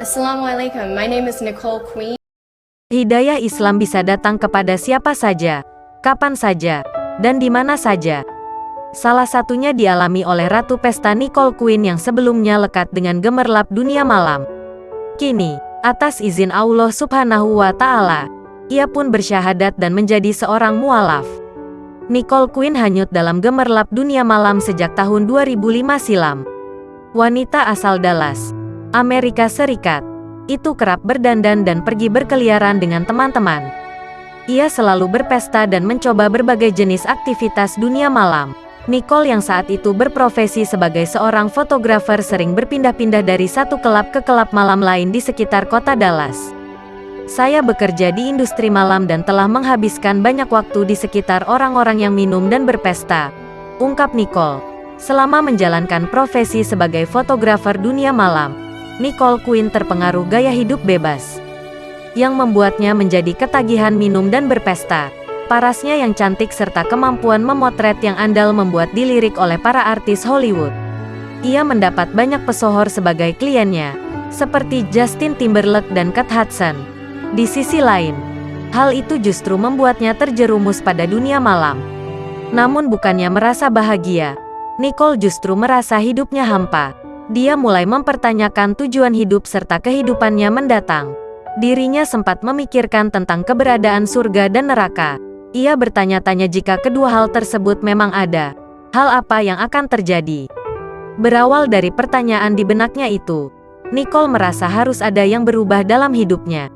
Assalamualaikum, my name is Nicole Queen. Hidayah Islam bisa datang kepada siapa saja, kapan saja, dan di mana saja. Salah satunya dialami oleh Ratu Pesta Nicole Queen yang sebelumnya lekat dengan gemerlap dunia malam. Kini, atas izin Allah Subhanahu wa Ta'ala, ia pun bersyahadat dan menjadi seorang mualaf. Nicole Queen hanyut dalam gemerlap dunia malam sejak tahun 2005 silam. Wanita asal Dallas, Amerika Serikat, itu kerap berdandan dan pergi berkeliaran dengan teman-teman. Ia selalu berpesta dan mencoba berbagai jenis aktivitas dunia malam. Nicole yang saat itu berprofesi sebagai seorang fotografer sering berpindah-pindah dari satu kelab ke kelab malam lain di sekitar kota Dallas. Saya bekerja di industri malam dan telah menghabiskan banyak waktu di sekitar orang-orang yang minum dan berpesta, ungkap Nicole. Selama menjalankan profesi sebagai fotografer dunia malam, Nicole Queen terpengaruh gaya hidup bebas, yang membuatnya menjadi ketagihan minum dan berpesta. Parasnya yang cantik serta kemampuan memotret yang andal membuat dilirik oleh para artis Hollywood. Ia mendapat banyak pesohor sebagai kliennya, seperti Justin Timberlake dan Kate Hudson. Di sisi lain, hal itu justru membuatnya terjerumus pada dunia malam. Namun bukannya merasa bahagia, Nicole justru merasa hidupnya hampa. Dia mulai mempertanyakan tujuan hidup serta kehidupannya mendatang. Dirinya sempat memikirkan tentang keberadaan surga dan neraka. Ia bertanya-tanya jika kedua hal tersebut memang ada, hal apa yang akan terjadi? Berawal dari pertanyaan di benaknya itu, Nicole merasa harus ada yang berubah dalam hidupnya.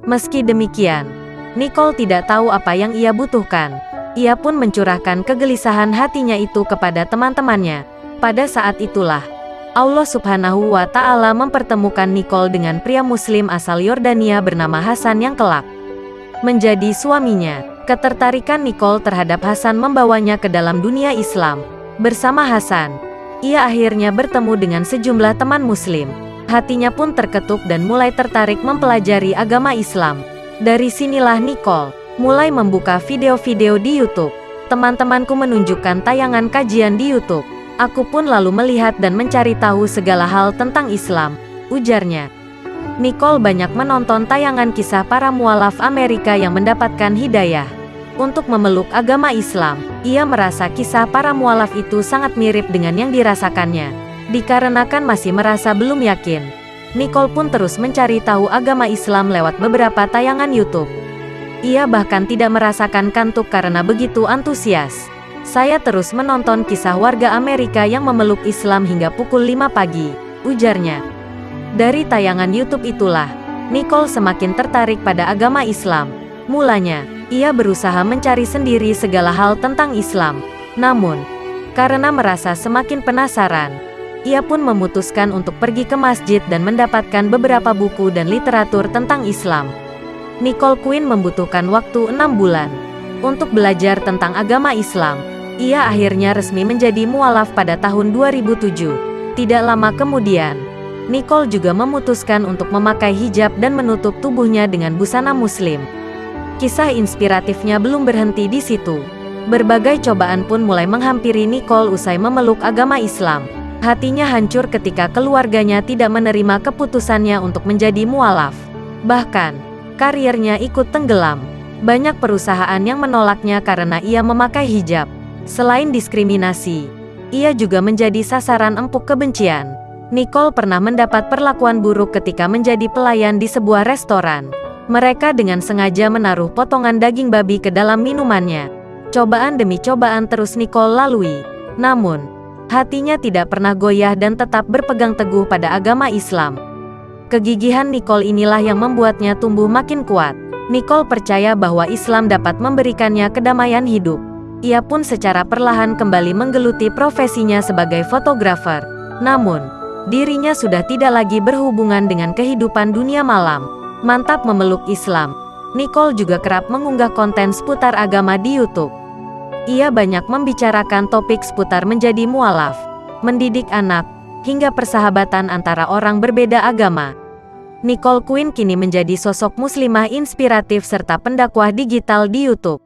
Meski demikian, Nicole tidak tahu apa yang ia butuhkan. Ia pun mencurahkan kegelisahan hatinya itu kepada teman-temannya. Pada saat itulah, Allah Subhanahu wa Ta'ala mempertemukan Nicole dengan pria Muslim asal Yordania bernama Hasan yang kelak menjadi suaminya. Ketertarikan Nicole terhadap Hasan membawanya ke dalam dunia Islam. Bersama Hasan, ia akhirnya bertemu dengan sejumlah teman Muslim. Hatinya pun terketuk dan mulai tertarik mempelajari agama Islam. Dari sinilah Nicole mulai membuka video-video di YouTube. Teman-temanku menunjukkan tayangan kajian di YouTube. Aku pun lalu melihat dan mencari tahu segala hal tentang Islam, ujarnya. Nicole banyak menonton tayangan kisah para mualaf Amerika yang mendapatkan hidayah untuk memeluk agama Islam. Ia merasa kisah para mualaf itu sangat mirip dengan yang dirasakannya. Dikarenakan masih merasa belum yakin, Nicole pun terus mencari tahu agama Islam lewat beberapa tayangan YouTube. Ia bahkan tidak merasakan kantuk karena begitu antusias. Saya terus menonton kisah warga Amerika yang memeluk Islam hingga pukul 5 pagi, ujarnya. Dari tayangan YouTube itulah, Nicole semakin tertarik pada agama Islam. Mulanya, ia berusaha mencari sendiri segala hal tentang Islam. Namun, karena merasa semakin penasaran, ia pun memutuskan untuk pergi ke masjid dan mendapatkan beberapa buku dan literatur tentang Islam. Nicole Queen membutuhkan waktu 6 bulan untuk belajar tentang agama Islam. Ia akhirnya resmi menjadi mualaf pada tahun 2007. Tidak lama kemudian, Nicole juga memutuskan untuk memakai hijab dan menutup tubuhnya dengan busana Muslim. Kisah inspiratifnya belum berhenti di situ. Berbagai cobaan pun mulai menghampiri Nicole usai memeluk agama Islam. Hatinya hancur ketika keluarganya tidak menerima keputusannya untuk menjadi mualaf. Bahkan, karirnya ikut tenggelam. Banyak perusahaan yang menolaknya karena ia memakai hijab. Selain diskriminasi, ia juga menjadi sasaran empuk kebencian. Nicole pernah mendapat perlakuan buruk ketika menjadi pelayan di sebuah restoran. Mereka dengan sengaja menaruh potongan daging babi ke dalam minumannya. Cobaan demi cobaan terus Nicole lalui. Namun, hatinya tidak pernah goyah dan tetap berpegang teguh pada agama Islam. Kegigihan Nicole inilah yang membuatnya tumbuh makin kuat. Nicole percaya bahwa Islam dapat memberikannya kedamaian hidup. Ia pun secara perlahan kembali menggeluti profesinya sebagai fotografer. Namun, dirinya sudah tidak lagi berhubungan dengan kehidupan dunia malam. Mantap memeluk Islam, Nicole juga kerap mengunggah konten seputar agama di YouTube. Ia banyak membicarakan topik seputar menjadi mualaf, mendidik anak, hingga persahabatan antara orang berbeda agama. Nicole Queen kini menjadi sosok muslimah inspiratif serta pendakwah digital di YouTube.